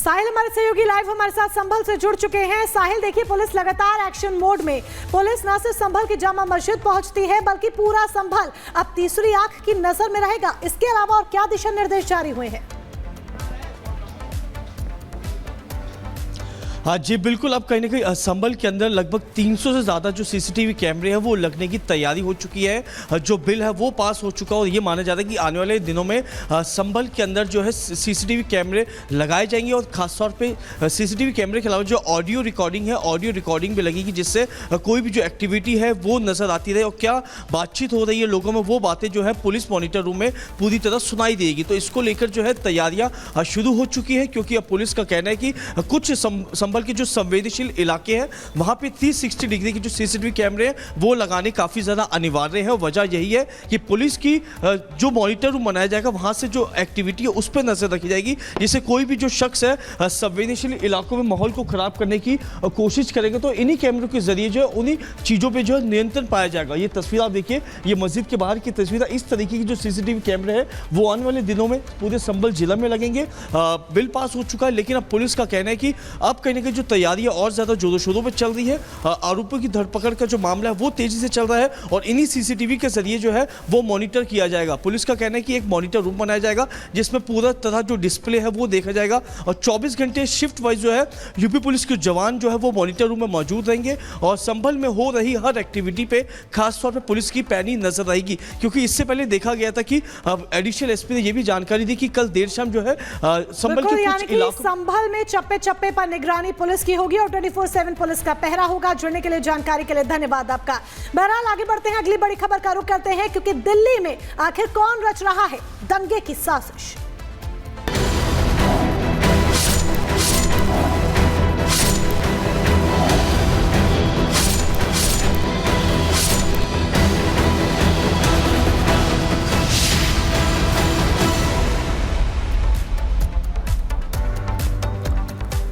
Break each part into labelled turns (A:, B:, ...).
A: साहिल हमारे सहयोगी लाइव हमारे साथ संभल से जुड़ चुके हैं। साहिल, देखिए पुलिस लगातार एक्शन मोड में। पुलिस न सिर्फ संभल की जामा मस्जिद पहुंचती है बल्कि पूरा संभल अब तीसरी आंख की नजर में रहेगा। इसके अलावा और क्या दिशा निर्देश जारी हुए हैं?
B: हाँ जी बिल्कुल, अब कहीं ना कहीं संभल के अंदर लगभग 300 से ज़्यादा जो सीसीटीवी कैमरे हैं वो लगने की तैयारी हो चुकी है। जो बिल है वो पास हो चुका है और ये माना जाता है कि आने वाले दिनों में संभल के अंदर जो है सीसीटीवी कैमरे लगाए जाएंगे और ख़ासतौर पे सीसीटीवी कैमरे के अलावा जो ऑडियो रिकॉर्डिंग है, ऑडियो रिकॉर्डिंग भी लगेगी, जिससे कोई भी जो एक्टिविटी है वो नज़र आती रहे और क्या बातचीत हो रही है लोगों में वो बातें जो है पुलिस मॉनिटर रूम में पूरी तरह सुनाई देगी। तो इसको लेकर जो है तैयारियाँ शुरू हो चुकी है, क्योंकि अब पुलिस का कहना है कि कुछ संभल के जो संवेदनशील इलाके हैं वहां पे 360 डिग्री की जो सीसीटीवी कैमरे हैं वो लगाने काफी ज्यादा अनिवार्य है। वजह यही है कि पुलिस की जो मॉनिटर रूम बनाया जाएगा वहां से जो एक्टिविटी है उस पर नजर रखी जाएगी, जिससे कोई भी जो शख्स है संवेदनशील इलाकों में माहौल को खराब करने की कोशिश करेंगे तो इन्हीं कैमरों के जरिए जो है उन्हीं चीजों पर जो है नियंत्रण पाया जाएगा। ये तस्वीर आप देखिए, ये मस्जिद के बाहर की तस्वीर है। इस तरीके की जो सीसीटीवी कैमरे हैं वो आने वाले दिनों में पूरे संभल जिला में लगेंगे। बिल पास हो चुका है, लेकिन अब पुलिस का कहना है कि अब कहीं ना कहीं जो तैयारियां और ज्यादा जोरों शोरों पर चल रही है। आरोपियों की धरपकड़ का जो मामला है वो तेजी से चल रहा है और इन्हीं सीसीटीवी के जरिए जो है वो मॉनिटर किया जाएगा। पुलिस का कहना है कि एक मॉनिटर रूम बनाया जाएगा जिसमें पूरा तरह जो डिस्प्ले है वो देखा जाएगा और 24 घंटे शिफ्ट वाइज जो है यूपी पुलिस के जवान जो है वो मॉनिटर रूम में मौजूद रहेंगे और संभल में हो रही हर एक्टिविटी पे खासतौर पर पुलिस की पैनी नजर रहेगी। क्योंकि इससे पहले देखा गया था कि एडिशनल एसपी ने यह भी जानकारी दी कि कल देर शाम जो है संभल के कुछ इलाकों
A: संभल में चप्पे चप्पे पर निगरानी पुलिस की होगी और 24/7 पुलिस का पहरा होगा। जुड़ने के लिए, जानकारी के लिए धन्यवाद आपका। बहरहाल आगे बढ़ते हैं, अगली बड़ी खबर का रुख करते हैं, क्योंकि दिल्ली में आखिर कौन रच रहा है दंगे की साजिश।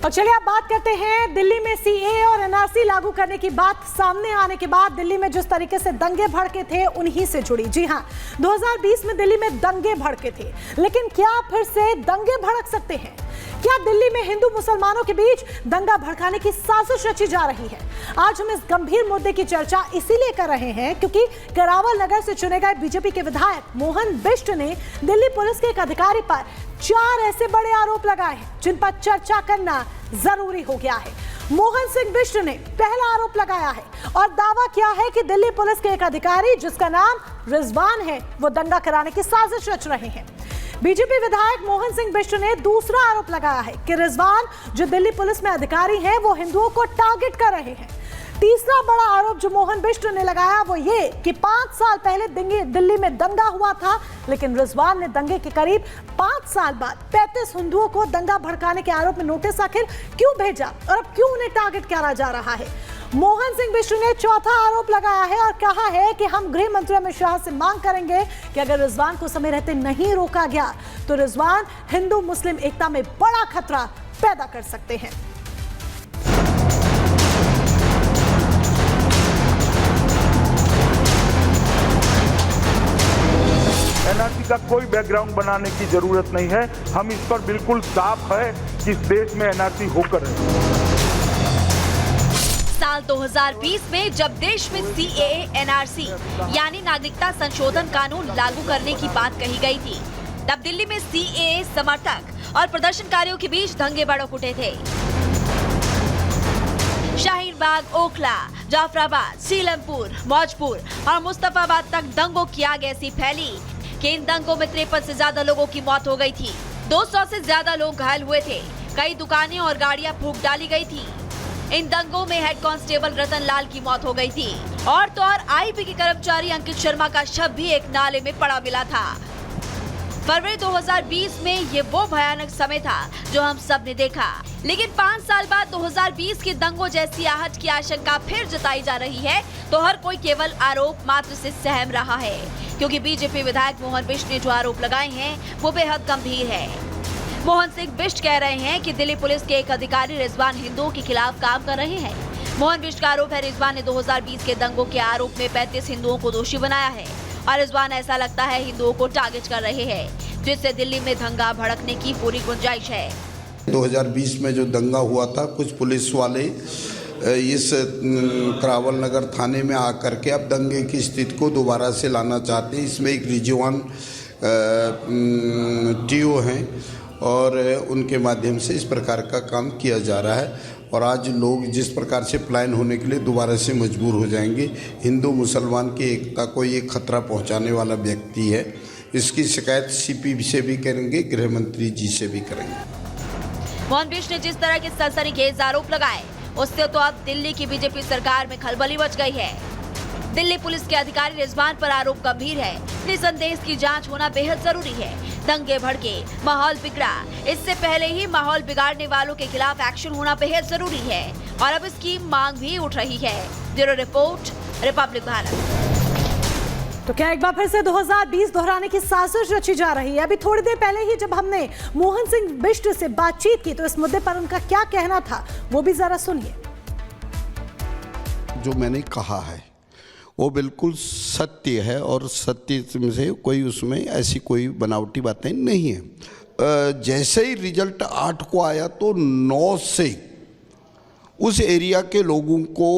A: और चलिए अब बात करते हैं दिल्ली में सीएए और एनआरसी लागू करने की बात सामने आने के बाद दिल्ली में जिस तरीके से दंगे भड़के थे उन्हीं से जुड़ी। जी हां, 2020 में दिल्ली में दंगे भड़के थे, लेकिन क्या फिर से दंगे भड़क सकते हैं? क्या दिल्ली में हिंदू मुसलमानों के बीच दंगा भड़काने की साजिश रची जा रही है? आज हम इस गंभीर मुद्दे की चर्चा इसीलिए कर रहे हैं क्योंकि करावल नगर से चुने गए बीजेपी के विधायक मोहन बिष्ट ने दिल्ली पुलिस के एक अधिकारी पर 4 ऐसे बड़े आरोप लगाए हैं जिन पर चर्चा करना जरूरी हो गया है। मोहन सिंह बिष्ट ने पहला आरोप लगाया है और दावा किया है कि दिल्ली पुलिस के एक अधिकारी जिसका नाम रिजवान है वो दंगा कराने की साजिश रच रहे हैं। बीजेपी विधायक मोहन सिंह बिष्ट ने दूसरा आरोप लगाया है कि रिजवान जो दिल्ली पुलिस में अधिकारी हैं वो हिंदुओं को टारगेट कर रहे हैं। तीसरा बड़ा आरोप जो मोहन बिष्ट ने लगाया वो ये कि 5 साल पहले दिल्ली में दंगा हुआ था, लेकिन रिजवान ने दंगे के करीब 5 साल बाद 35 हिंदुओं को दंगा भड़काने के आरोप में नोटिस आखिर क्यों भेजा और अब क्यों उन्हें टारगेट करा जा रहा है। मोहन सिंह बिष्ट ने चौथा आरोप लगाया है और कहा है कि हम गृह मंत्री अमित शाह से मांग करेंगे कि अगर रिजवान को समय रहते नहीं रोका गया तो रिजवान हिंदू मुस्लिम एकता में बड़ा खतरा पैदा कर सकते हैं।
C: एनआरसी का कोई बैकग्राउंड बनाने की जरूरत नहीं है। हम इस पर बिल्कुल साफ है कि इस देश में एनआरसी होकर है।
D: साल 2020 में जब देश में सीएए एनआरसी यानी नागरिकता संशोधन कानून लागू करने की बात कही गई थी, तब दिल्ली में सीएए समर्थक और प्रदर्शनकारियों के बीच दंगे भड़क उठे थे। शाहीन बाग, ओखला, जाफराबाद, सीलमपुर, मौजपुर और मुस्तफाबाद तक दंगों की आग ऐसी फैली कि इन दंगों में 53 से ज्यादा लोगों की मौत हो गई थी। 200 से ज्यादा लोग घायल हुए थे। कई दुकानें और गाड़ियां फूंक डाली गई थी। इन दंगों में हेड कांस्टेबल रतन लाल की मौत हो गई थी और तो और आईबी के कर्मचारी अंकित शर्मा का शव भी एक नाले में पड़ा मिला था। फरवरी 2020 में ये वो भयानक समय था जो हम सब ने देखा, लेकिन 5 साल बाद 2020 के दंगों जैसी आहट की आशंका फिर जताई जा रही है तो हर कोई केवल आरोप मात्र से सहम रहा है, क्योंकि बीजेपी विधायक मोहन बिष्ट ने जो आरोप लगाए हैं वो बेहद गंभीर है। मोहन सिंह बिष्ट कह रहे हैं कि दिल्ली पुलिस के एक अधिकारी रिजवान हिंदुओं के खिलाफ काम कर रहे हैं। मोहन बिष्ट का आरोप है रिजवान ने 2020 के दंगों के आरोप में 35 हिंदुओं को दोषी बनाया है और रिजवान ऐसा लगता है हिंदुओं को टारगेट कर रहे हैं, जिससे दिल्ली में दंगा भड़कने की पूरी गुंजाइश है।
E: 2020 में जो दंगा हुआ था, कुछ पुलिस वाले इस करावल नगर थाने में आकर के अब दंगे की स्थिति को दोबारा से लाना चाहते हैं। इसमें एक रिजवान टीओ हैं और उनके माध्यम से इस प्रकार का काम किया जा रहा है। और आज लोग जिस प्रकार से प्लान होने के लिए दोबारा से मजबूर हो जाएंगे। हिंदू मुसलमान की एकता को ये खतरा पहुंचाने वाला व्यक्ति है। इसकी शिकायत सीपी से भी करेंगे, गृह मंत्री जी से भी करेंगे।
D: मोहन बिष्ट ने जिस तरह के सनसनीखेज आरोप लगाए, उससे तो अब दिल्ली की बीजेपी सरकार में खलबली मच गई है। दिल्ली पुलिस के अधिकारी रिजवान पर आरोप गंभीर है। निसंदेह इसकी जांच होना बेहद जरूरी है। दंगे भड़के, माहौल बिगड़ा, इससे पहले ही माहौल बिगाड़ने वालों के खिलाफ एक्शन होना बेहद जरूरी है और अब इसकी मांग भी उठ रही है। Bureau report, Republic Bharat.
A: तो क्या एक बार फिर से 2020 दोहराने की साजिश रची जा रही है? अभी थोड़ी देर पहले ही जब हमने मोहन सिंह बिष्ट से बातचीत की तो इस मुद्दे पर उनका क्या कहना था वो भी जरा सुनिए।
E: जो मैंने कहा है वो बिल्कुल सत्य है और सत्य से कोई उसमें ऐसी कोई बनावटी बातें नहीं है। जैसे ही रिजल्ट 8 को आया तो 9 से उस एरिया के लोगों को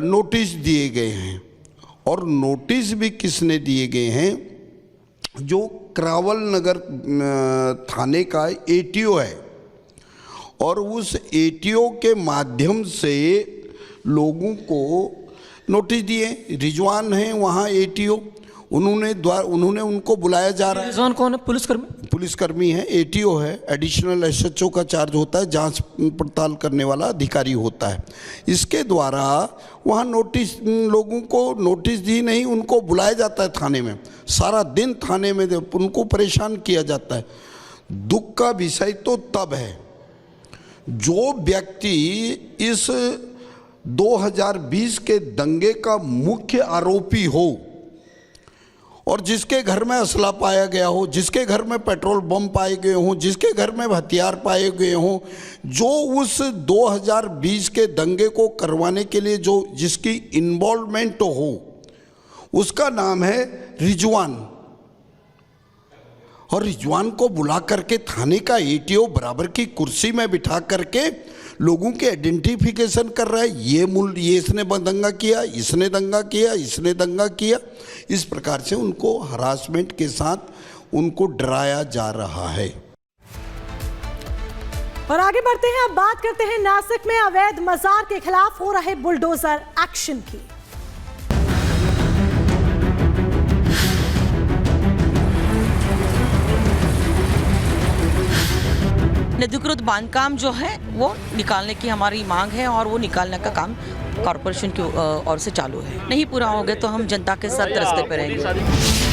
E: नोटिस दिए गए हैं। और नोटिस भी किसने दिए गए हैं? जो करावल नगर थाने का एटीओ है और उस एटीओ के माध्यम से लोगों को नोटिस दिए। रिजवान है वहाँ एटीओ, उन्होंने उनको बुलाया जा रहा है।
F: रिजवान कौन है?
E: पुलिसकर्मी है, एटीओ है, एडिशनल एसएचओ का चार्ज होता है, जांच पड़ताल करने वाला अधिकारी होता है। इसके द्वारा वहाँ नोटिस, लोगों को नोटिस दी नहीं, उनको बुलाया जाता है थाने में। सारा दिन थाने में उनको परेशान किया जाता है। दुख का विषय तो तब है जो व्यक्ति इस 2020 के दंगे का मुख्य आरोपी हो और जिसके घर में असला पाया गया हो, जिसके घर में पेट्रोल बम पाए गए हों, जिसके घर में हथियार पाए गए हों, जो उस 2020 के दंगे को करवाने के लिए जिसकी इन्वॉल्वमेंट हो, उसका नाम है रिजवान। और रिजवान को बुला करके थाने का एटीओ बराबर की कुर्सी में बिठा करके लोगों के आइडेंटिफिकेशन कर रहा है। ये इसने दंगा किया, इसने दंगा किया, इसने दंगा किया। इस प्रकार से उनको हरासमेंट के साथ उनको डराया जा रहा है।
A: और आगे बढ़ते हैं, अब बात करते हैं नासिक में अवैध मजार के खिलाफ हो रहे बुलडोजर एक्शन की।
F: अनधिकृत बांधकाम जो है वो निकालने की हमारी मांग है और वो निकालने का काम कॉर्पोरेशन की ओर से चालू है। नहीं पूरा हो गया तो हम जनता के साथ रास्ते पे रहेंगे।